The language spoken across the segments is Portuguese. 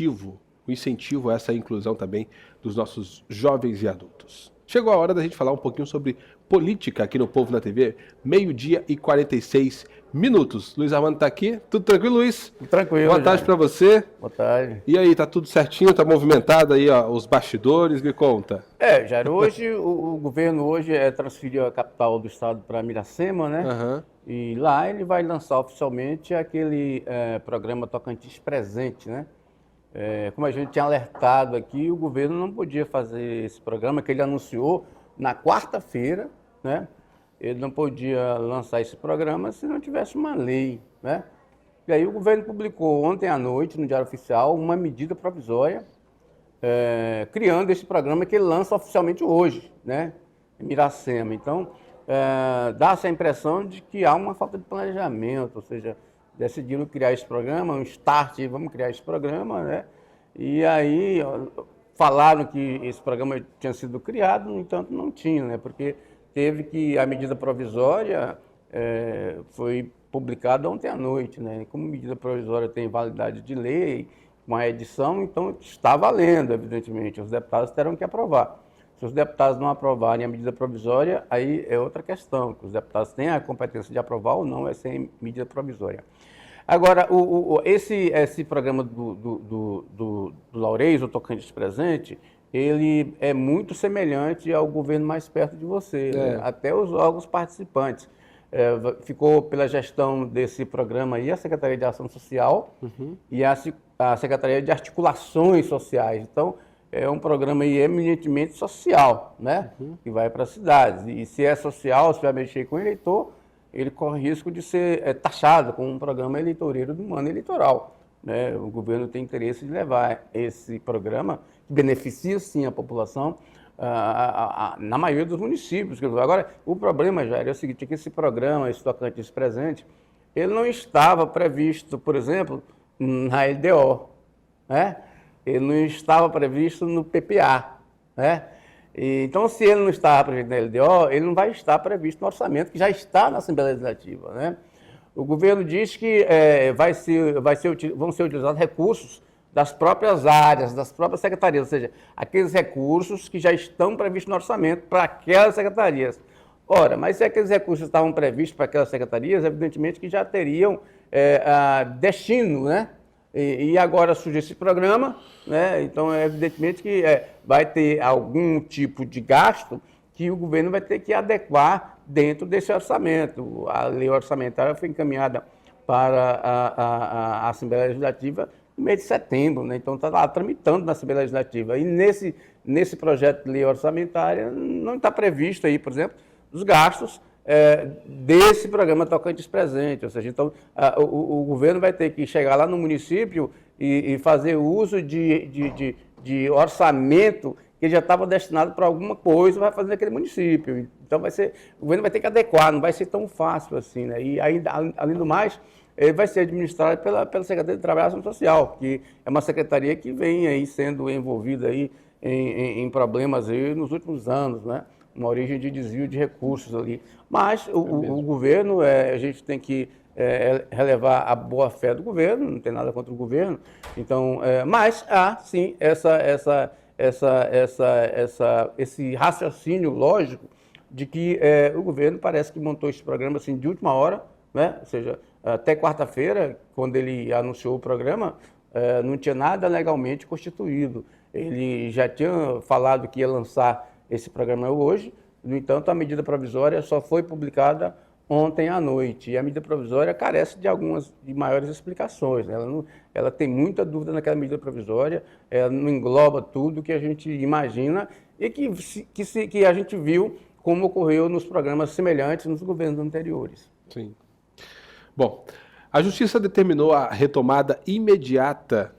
o incentivo a essa inclusão também dos nossos jovens e adultos. Chegou a hora da gente falar um pouquinho sobre política aqui no Povo na TV, 12h46. Luiz Armando está aqui. Tudo tranquilo, Luiz? Tranquilo. Boa tarde para você. Boa tarde. E aí, tá tudo certinho? Tá movimentado aí ó, os bastidores? Me conta. Jair, hoje o governo transferiu a capital do estado para Miracema, né? Uhum. E lá ele vai lançar oficialmente aquele programa Tocantins Presente, né? Como a gente tinha alertado aqui, o governo não podia fazer esse programa, que ele anunciou na quarta-feira, né? Ele não podia lançar esse programa se não tivesse uma lei, né? E aí o governo publicou ontem à noite, no Diário Oficial, uma medida provisória criando esse programa que ele lança oficialmente hoje, né? Em Miracema. Então, dá essa impressão de que há uma falta de planejamento, ou seja, decidiram criar esse programa, um start, vamos criar esse programa, né? E aí falaram que esse programa tinha sido criado, no entanto não tinha, né? Porque teve que a medida provisória foi publicada ontem à noite, né? Como medida provisória tem validade de lei, uma edição, então está valendo, evidentemente. Os deputados terão que aprovar. Se os deputados não aprovarem a medida provisória, aí é outra questão, que os deputados têm a competência de aprovar ou não, sem medida provisória. Agora, esse programa do Laureis, o Tocantins Presente, ele é muito semelhante ao governo mais perto de você, né? Até os órgãos participantes. Ficou pela gestão desse programa aí a Secretaria de Ação Social e a Secretaria de Articulações Sociais. Então, é um programa aí eminentemente social, né? Que vai para as cidades. E se é social, se vai mexer com o eleitor, ele corre risco de ser taxado como um programa eleitoreiro do ano eleitoral, né? O governo tem interesse de levar esse programa, que beneficia sim a população, na maioria dos municípios. Agora, o problema, Jair, é o seguinte, é que esse programa, esse Tocantins Presente, ele não estava previsto, por exemplo, na LDO, né? Ele não estava previsto no PPA, né? Então, se ele não está previsto na LDO, ele não vai estar previsto no orçamento, que já está na Assembleia Legislativa, né? O governo diz que vão ser utilizados recursos das próprias áreas, das próprias secretarias, ou seja, aqueles recursos que já estão previstos no orçamento para aquelas secretarias. Ora, mas se aqueles recursos estavam previstos para aquelas secretarias, evidentemente que já teriam destino, né? E agora surge esse programa, né? Então, evidentemente que vai ter algum tipo de gasto que o governo vai ter que adequar dentro desse orçamento. A lei orçamentária foi encaminhada para a Assembleia Legislativa no mês de setembro, né? Então está lá tramitando na Assembleia Legislativa. E nesse projeto de lei orçamentária não está previsto aí, por exemplo, os gastos desse programa Tocantins Presente, ou seja, então o governo vai ter que chegar lá no município e fazer uso de orçamento que já estava destinado para alguma coisa, vai fazer naquele município. Então o governo vai ter que adequar, não vai ser tão fácil assim, né? E ainda, além do mais, ele vai ser administrado pela Secretaria de Trabalho e Ação Social, que é uma secretaria que vem aí sendo envolvida aí em problemas aí nos últimos anos, né? Uma origem de desvio de recursos ali. Mas o governo, a gente tem que relevar a boa-fé do governo, não tem nada contra o governo. Então, mas há, sim, esse raciocínio lógico de que o governo parece que montou esse programa assim, de última hora, né? Ou seja, até quarta-feira, quando ele anunciou o programa, não tinha nada legalmente constituído. Ele já tinha falado que ia lançar esse programa hoje, no entanto, a medida provisória só foi publicada ontem à noite. E a medida provisória carece de maiores explicações, né? Ela tem muita dúvida naquela medida provisória, ela não engloba tudo que a gente imagina e que a gente viu como ocorreu nos programas semelhantes nos governos anteriores. Sim. Bom, a Justiça determinou a retomada imediata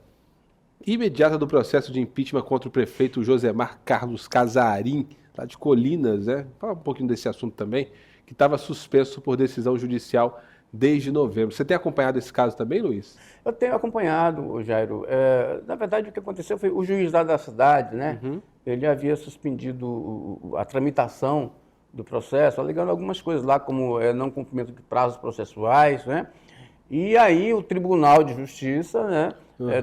do processo de impeachment contra o prefeito Josemar Carlos Casarim, lá de Colinas, né? Fala um pouquinho desse assunto também, que estava suspenso por decisão judicial desde novembro. Você tem acompanhado esse caso também, Luiz? Eu tenho acompanhado, Jairo. Na verdade, o que aconteceu foi o juiz lá da cidade, né? Ele havia suspendido a tramitação do processo, alegando algumas coisas lá, como não cumprimento de prazos processuais, né? E aí o Tribunal de Justiça, né,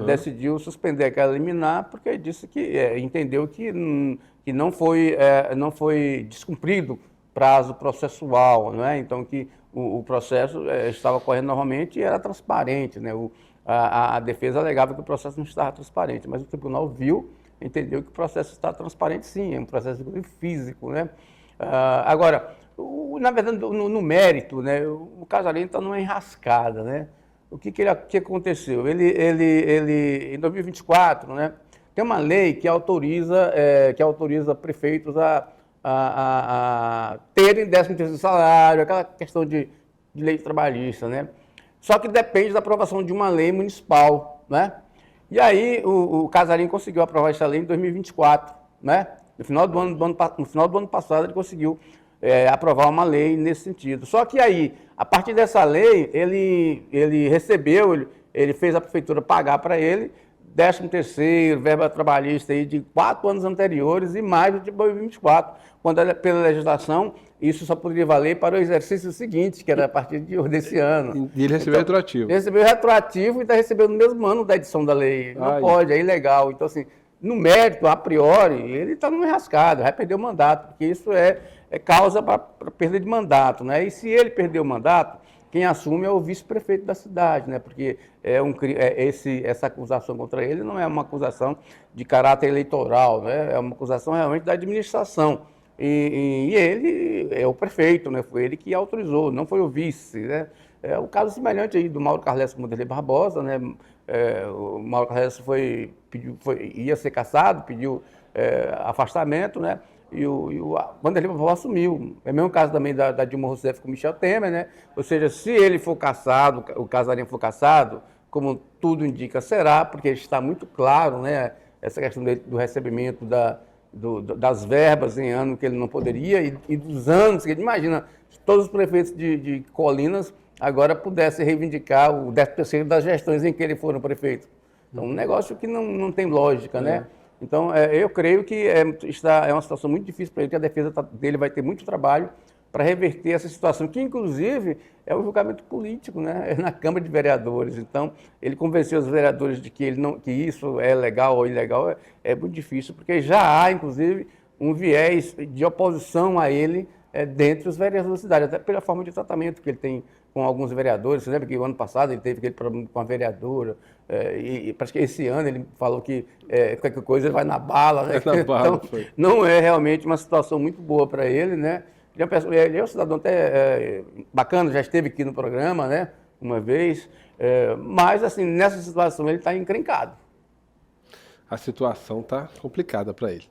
decidiu suspender aquela liminar porque disse que entendeu que não foi descumprido prazo processual, não é? Então que o processo estava correndo normalmente e era transparente, né? A defesa alegava que o processo não estava transparente, mas o tribunal entendeu que o processo está transparente, sim, é um processo físico, né? Agora, na verdade, no mérito, né, o Casarim está numa enrascada, né? O que aconteceu? Ele, em 2024, né, tem uma lei que autoriza prefeitos a terem 13º salário, aquela questão de lei trabalhista, né? Só que depende da aprovação de uma lei municipal, né? E aí o Casarim conseguiu aprovar essa lei em 2024, né? No final do ano passado ele conseguiu aprovar uma lei nesse sentido. Só que aí, a partir dessa lei, ele fez a prefeitura pagar para ele 13º, verba trabalhista aí de 4 anos anteriores e mais de 2024, quando pela legislação isso só poderia valer para o exercício seguinte, que era a partir desse ano. E ele recebeu retroativo. Ele recebeu retroativo e está recebendo no mesmo ano da edição da lei. Não pode, é ilegal. Então, assim, no mérito, a priori, ele está numa enrascada, vai perder o mandato, porque isso é causa para perda de mandato, né? E se ele perder o mandato, quem assume é o vice-prefeito da cidade, né? Porque essa acusação contra ele não é uma acusação de caráter eleitoral, né? É uma acusação realmente da administração. E ele é o prefeito, né? Foi ele que autorizou, não foi o vice, né? É o caso semelhante aí do Mauro Carles com o Vanderlei Barbosa, né? O Mauro Carles ia ser cassado, pediu afastamento, né? E o Vanderlei Barbosa assumiu. É o mesmo caso também da Dilma Rousseff com o Michel Temer, né? Ou seja, se ele for cassado, o Casarim for cassado, como tudo indica, será, porque está muito claro, né? Essa questão do recebimento das verbas em ano que ele não poderia e dos anos, que ele imagina, se todos os prefeitos de Colinas agora pudessem reivindicar o 13º das gestões em que ele for prefeito. Então, um negócio que não tem lógica, né? Então, eu creio que é uma situação muito difícil para ele, que a defesa dele vai ter muito trabalho para reverter essa situação, que inclusive é um julgamento político, né? É na Câmara de Vereadores. Então, ele convenceu os vereadores de que isso é legal ou ilegal, é muito difícil, porque já há, inclusive, um viés de oposição a ele dentre os vereadores da cidade, até pela forma de tratamento que ele tem com alguns vereadores. Você lembra que o ano passado ele teve aquele problema com a vereadora, e parece que esse ano ele falou que qualquer coisa ele vai na bala, né? Então, não é realmente uma situação muito boa para ele, né? Ele é um cidadão até bacana, já esteve aqui no programa, né? Uma vez, mas assim, nessa situação ele está encrencado. A situação está complicada para ele.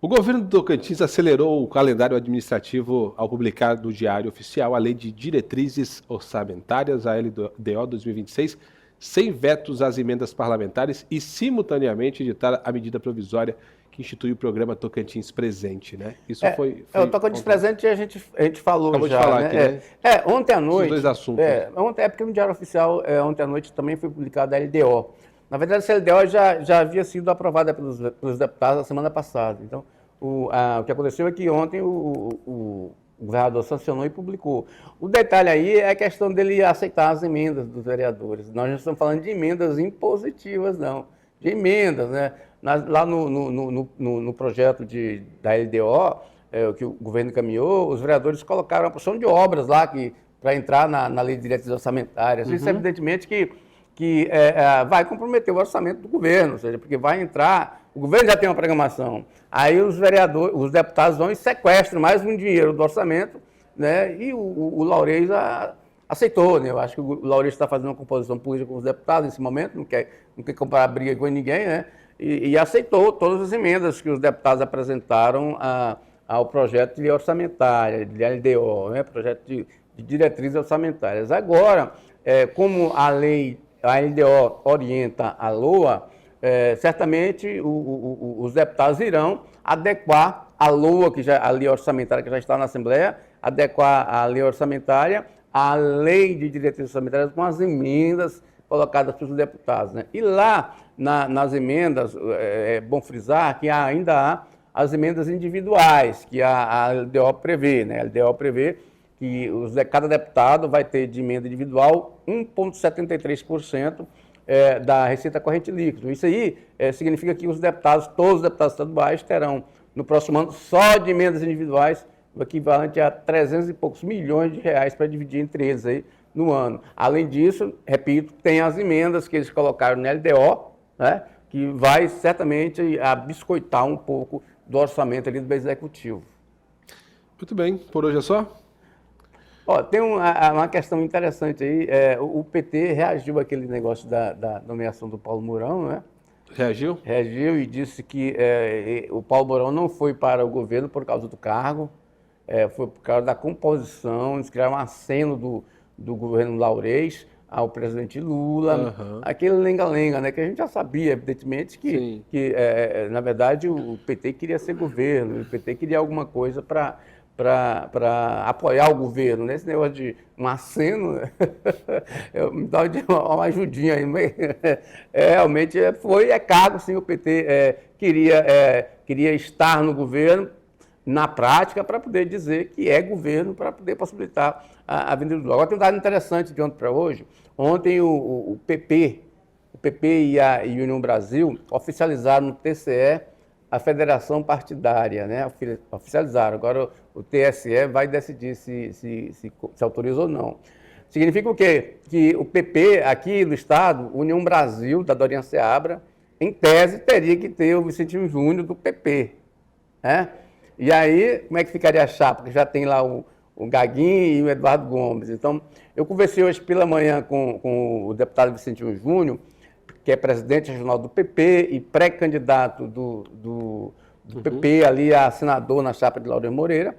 O governo do Tocantins acelerou o calendário administrativo ao publicar no Diário Oficial a Lei de Diretrizes Orçamentárias, a LDO 2026, sem vetos às emendas parlamentares e, simultaneamente, editar a medida provisória que institui o programa Tocantins Presente, né? Isso foi o Tocantins Presente a gente falou. Acabou já, de falar né? aqui, né? Ontem à noite... Os dois assuntos. Ontem, porque no Diário Oficial, ontem à noite também foi publicada a LDO. Na verdade, essa LDO já havia sido aprovada pelos deputados na semana passada. Então, o que aconteceu é que ontem o governador sancionou e publicou. O detalhe aí é a questão dele aceitar as emendas dos vereadores. Nós não estamos falando de emendas impositivas, não. De emendas, né? Lá no projeto da LDO, que o governo encaminhou, os vereadores colocaram uma porção de obras lá para entrar na lei de diretrizes orçamentárias. Isso, evidentemente, que vai comprometer o orçamento do governo, ou seja, porque vai entrar, o governo já tem uma programação, aí os deputados vão e sequestram mais um dinheiro do orçamento, né? E o Laurez aceitou, né? Eu acho que o Laurez está fazendo uma composição política com os deputados nesse momento, não quer comprar briga com ninguém, né? E aceitou todas as emendas que os deputados apresentaram ao projeto de lei orçamentária, de LDO, né? Projeto de diretrizes orçamentárias. Agora, como a LDO orienta a LOA, certamente os deputados irão adequar a LOA, a lei orçamentária que já está na Assembleia, adequar a lei orçamentária à lei de diretrizes orçamentárias com as emendas colocadas pelos deputados, né? E lá, nas emendas, é bom frisar que ainda há as emendas individuais, que a LDO prevê, né? A LDO prevê que cada deputado vai ter de emenda individual 1,73% da Receita Corrente Líquida. Isso aí significa que os deputados, todos os deputados estaduais, terão no próximo ano, só de emendas individuais, o equivalente a 300 e poucos milhões de reais para dividir entre eles aí no ano. Além disso, repito, tem as emendas que eles colocaram no LDO, né, que vai certamente biscoitar um pouco do orçamento ali do Executivo. Muito bem, por hoje é só? Ó, tem uma questão interessante aí, o PT reagiu àquele negócio da nomeação do Paulo Mourão, né? Reagiu? Reagiu e disse que o Paulo Mourão não foi para o governo por causa do cargo, foi por causa da composição, eles criaram um aceno do governo Laurez ao presidente Lula, aquele lenga-lenga, né, que a gente já sabia, evidentemente, que na verdade, o PT queria ser governo, o PT queria alguma coisa para apoiar o governo, né? Esse negócio de um aceno, me dá uma ajudinha aí, mas, realmente é cargo, sim, o PT queria estar no governo, na prática, para poder dizer que é governo, para poder possibilitar a vinda do Lula. Agora tem um dado interessante de ontem para hoje. Ontem o PP e a União Brasil oficializaram no TCE a federação partidária, né? Oficializaram. Agora o TSE vai decidir se autoriza ou não. Significa o quê? Que o PP aqui do Estado, União Brasil, da Dorinha Seabra, em tese teria que ter o Vicentinho Júnior do PP, né? E aí, como é que ficaria a chapa? Porque já tem lá o Gaguinho e o Eduardo Gomes. Então, eu conversei hoje pela manhã com o deputado Vicentinho Júnior, que é presidente regional do PP e pré-candidato do PP ali a senador na chapa de Laurez Moreira.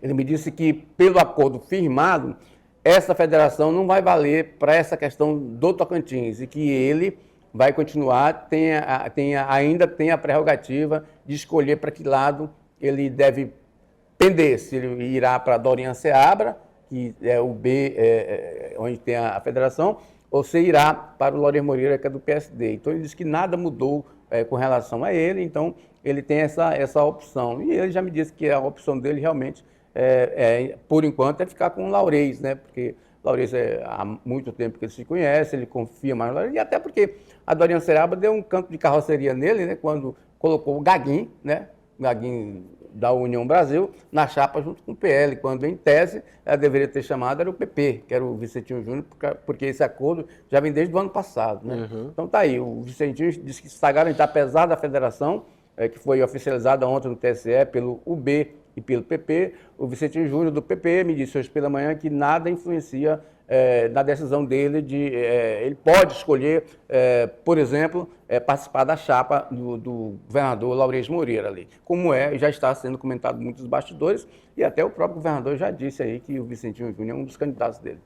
Ele me disse que, pelo acordo firmado, essa federação não vai valer para essa questão do Tocantins e que ele vai continuar, ainda tem a prerrogativa de escolher para que lado ele deve pender, se ele irá para a Dorinha Seabra, que é o B, onde tem a federação, ou se irá para o Laurez Moreira, que é do PSD. Então ele disse que nada mudou com relação a ele, então ele tem essa opção. E ele já me disse que a opção dele realmente, por enquanto, é ficar com o Laurez, né? Porque Laurez há muito tempo que ele se conhece, ele confia mais no Laurez, e até porque a Dorinha Seabra deu um canto de carroceria nele, né? Quando colocou o Gaguinho, né? O Gaguinho da União Brasil, na chapa junto com o PL, quando em tese ela deveria ter chamado era o PP, que era o Vicentinho Júnior, porque esse acordo já vem desde o ano passado, né? Então tá aí, o Vicentinho disse que está garantida, apesar da federação, que foi oficializada ontem no TSE pelo UB e pelo PP, o Vicentinho Júnior do PP me disse hoje pela manhã que nada influencia na decisão dele ele pode escolher, por exemplo, participar da chapa do governador Laurez Moreira ali, como já está sendo comentado em muitos bastidores, e até o próprio governador já disse aí que o Vicentinho Júnior é um dos candidatos dele.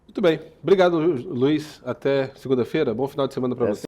Muito bem. Obrigado, Luiz. Até segunda-feira. Bom final de semana para você.